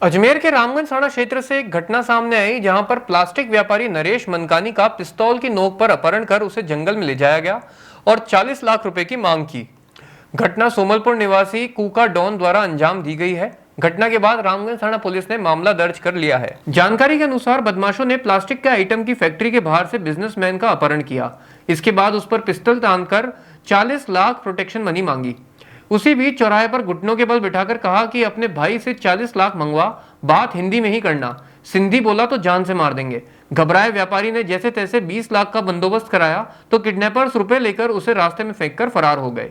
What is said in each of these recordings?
अजमेर के रामगंज थाना क्षेत्र से एक घटना सामने आई जहां पर प्लास्टिक व्यापारी नरेश मनकानी का पिस्तौल की नोक पर अपहरण कर उसे जंगल में ले जाया गया और 40 लाख रुपए की मांग की। घटना सोमलपुर निवासी कूका डॉन द्वारा अंजाम दी गई है। घटना के बाद रामगंज थाना पुलिस ने मामला दर्ज कर लिया है। जानकारी के अनुसार बदमाशों ने प्लास्टिक के आइटम की फैक्ट्री के बाहर से बिजनेसमैन का अपहरण किया। इसके बाद उस पर पिस्तौल तानकर 40 लाख प्रोटेक्शन मनी मांगी। उसी बीच चौराहे पर घुटनों के बल बिठाकर कहा कि अपने भाई से 40 लाख मंगवा, बात हिंदी में ही करना, सिंधी बोला तो जान से मार देंगे। घबराए व्यापारी ने जैसे तैसे 20 लाख का बंदोबस्त कराया तो किडनैपर्स रुपए लेकर उसे रास्ते में फेंककर फरार हो गए।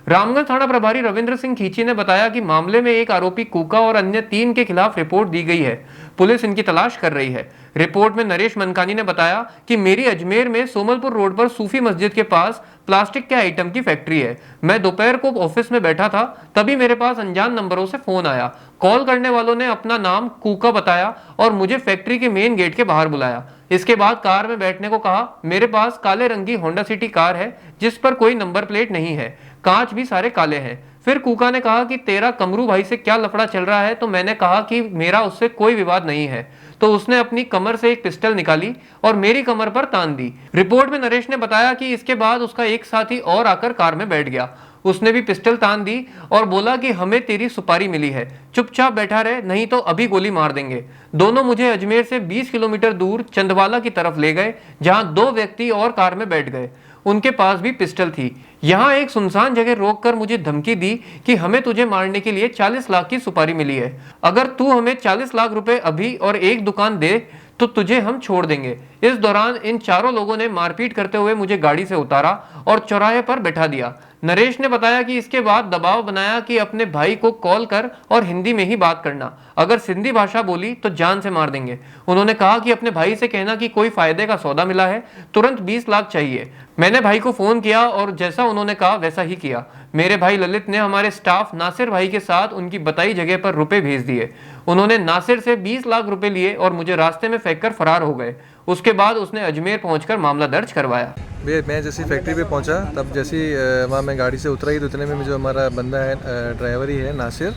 रामगंज थाना प्रभारी रविंद्र सिंह खींची ने बताया कि मामले में एक आरोपी कूका और अन्य 3 के खिलाफ रिपोर्ट दी गई है। पुलिस इनकी तलाश कर रही है। रिपोर्ट में नरेश मनकानी ने बताया कि मेरी अजमेर में सोमलपुर रोड पर सूफी मस्जिद के पास प्लास्टिक के आइटम की फैक्ट्री है। मैं दोपहर को ऑफिस में बैठा था, तभी मेरे पास अनजान नंबरों से फोन आया। कॉल करने वालों ने अपना नाम कूका बताया और मुझे फैक्ट्री के मेन गेट के बाहर बुलाया। इसके बाद कार में बैठने को कहा। मेरे पास काले रंग की होंडा सिटी कार है जिस पर कोई नंबर प्लेट नहीं है, कांच भी सारे काले हैं। फिर कूका ने कहा कि तेरा कमरू भाई से क्या लफड़ा चल रहा है, तो मैंने कहा कि मेरा उससे कोई विवाद नहीं है। तो उसने अपनी कमर से एक पिस्टल निकाली और मेरी कमर पर तान दी। रिपोर्ट में नरेश ने बताया कि इसके बाद उसका एक साथी और आकर कार में बैठ गया। उसने भी पिस्टल तान दी और बोला कि हमें तेरी सुपारी मिली है, चुपचाप बैठा रहे नहीं तो अभी गोली मार देंगे। दोनों मुझे अजमेर से 20 किलोमीटर दूर चंदवाला की तरफ ले गए, जहां 2 व्यक्ति और कार में बैठ गए। उनके पास भी पिस्टल थी। यहाँ एक सुनसान जगह रोककर मुझे धमकी दी कि हमें तुझे मारने के लिए 40 लाख की सुपारी मिली है। अगर तू हमें 40 लाख रुपए अभी और एक दुकान दे तो तुझे हम छोड़ देंगे। इस दौरान इन चारों लोगों ने मारपीट करते हुए मुझे गाड़ी से उतारा और चौराहे पर बैठा दिया। नरेश ने बताया कि इसके बाद दबाव बनाया कि अपने भाई को कॉल कर और हिंदी में ही बात करना, अगर सिंधी भाषा बोली तो जान से मार देंगे। उन्होंने कहा कि अपने भाई से कहना कि कोई फायदे का सौदा मिला है, तुरंत 20 लाख चाहिए। मैंने भाई को फोन किया और जैसा उन्होंने कहा वैसा ही किया। मेरे भाई ललित ने हमारे स्टाफ नासिर भाई के साथ उनकी बताई जगह पर रुपए भेज दिए। उन्होंने नासिर से 20 लाख रुपए लिए और मुझे रास्ते में फेंककर फरार हो गए। उसके बाद उसने अजमेर पहुंचकर मामला दर्ज करवाया। मैं जैसी फैक्ट्री पे पहुंचा तब जैसी वहाँ मैं गाड़ी से उतरा ही तो इतने में मुझे हमारा बंदा है, ड्राइवर ही है नासिर,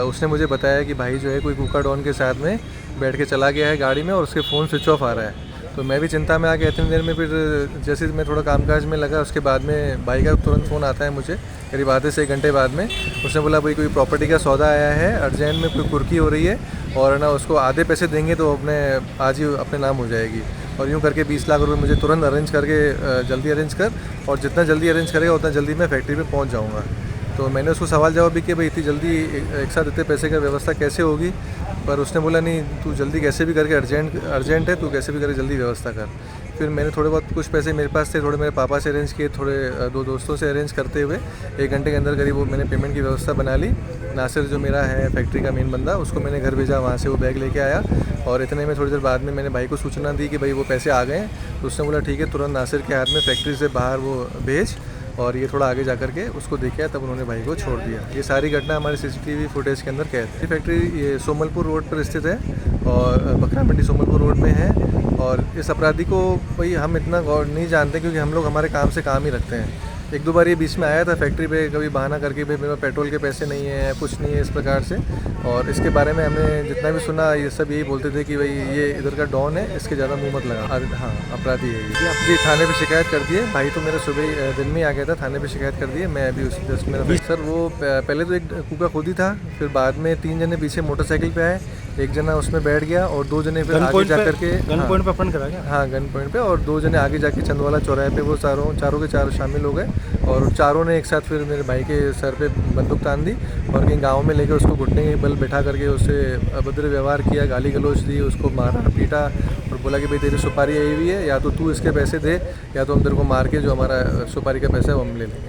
उसने मुझे बताया कि भाई जो है कोई कूका डॉन के साथ में बैठ के चला गया है गाड़ी में और उसके फ़ोन स्विच ऑफ आ रहा है। तो मैं भी चिंता में आ गया। इतनी देर में फिर जैसे मैं थोड़ा कामकाज में लगा, उसके बाद में भाई का तुरंत फ़ोन आता है मुझे, करीब आधे से 1 घंटे बाद में। उसने बोला भाई कोई प्रॉपर्टी का सौदा आया है, अर्जेंट में कोई कुर्की हो रही है और ना उसको आधे पैसे देंगे तो अपने आज ही अपने नाम हो जाएगी। और यूँ करके 20 लाख रुपए मुझे तुरंत अरेंज करके जल्दी अरेंज कर, और जितना जल्दी अरेंज करेगा उतना जल्दी मैं फैक्ट्री पे पहुंच जाऊंगा। तो मैंने उसको सवाल जवाब भी किया भाई इतनी जल्दी एक साथ इतने पैसे का व्यवस्था कैसे होगी, पर उसने बोला नहीं तू जल्दी कैसे भी करके अर्जेंट है, तू कैसे भी करके जल्दी व्यवस्था कर। फिर मैंने थोड़े बहुत कुछ पैसे मेरे पास थे, थोड़े मेरे पापा से अरेंज किए, थोड़े 2 दोस्तों से अरेंज करते हुए 1 घंटे के अंदर करीब वो मैंने पेमेंट की व्यवस्था बना ली। नासिर जो मेरा है फैक्ट्री का मेन बंदा, उसको मैंने घर भेजा, वहाँ से वो बैग लेके आया और इतने में थोड़ी देर बाद में मैंने भाई को सूचना दी कि भाई वो पैसे आ गए हैं। तो उसने बोला ठीक है, तुरंत नासिर के हाथ में फैक्ट्री से बाहर वो भेज, और ये थोड़ा आगे जा करके उसको देखा, तब उन्होंने भाई को छोड़ दिया। ये सारी घटना हमारे CCTV फुटेज के अंदर कैद है। फैक्ट्री ये सोमलपुर रोड पर स्थित है और बकरा मंडी सोमलपुर रोड में है। और इस अपराधी को भाई हम इतना गौर नहीं जानते क्योंकि हम लोग हमारे काम से काम ही रखते हैं। 1-2 बार ये बीच में आया था फैक्ट्री पे, कभी बहाना करके भाई मेरे पेट्रोल के पैसे नहीं है, कुछ नहीं है इस प्रकार से। और इसके बारे में हमने जितना भी सुना ये सब यही बोलते थे कि भाई ये इधर का डॉन है, इसके ज़्यादा मुंह मत लगा। हाँ, अपराधी है ये। जी थाने पे शिकायत कर दिए। भाई तो मेरा सुबह दिन में ही आ गया था, थाने पे शिकायत कर दिए। मैं अभी उसी जस्ट मेरा सर वो पहले तो एक कूका खुद ही था, फिर बाद में 3 जने पीछे मोटरसाइकिल पे आए, 1 जना उसमें बैठ गया और 2 जने फिर आगे जा करके गन पॉइंट पे अपन करा गया। हाँ, गन पॉइंट पे, और 2 जने आगे जाके चंदवाला चौराहे पे वो चारों के चारों शामिल हो गए और चारों ने एक साथ फिर मेरे भाई के सर पे बंदूक तान दी और कहीं गांव में लेकर उसको घुटने के बल बैठा करके उससे अभद्र व्यवहार किया, गाली गलौज दी, उसको मारा पीटा और बोला कि भाई तेरी सुपारी आई हुई है, या तो तू इसके पैसे दे या तो हम तेरे को मार के जो हमारा सुपारी का पैसा है वो हम ले लेंगे।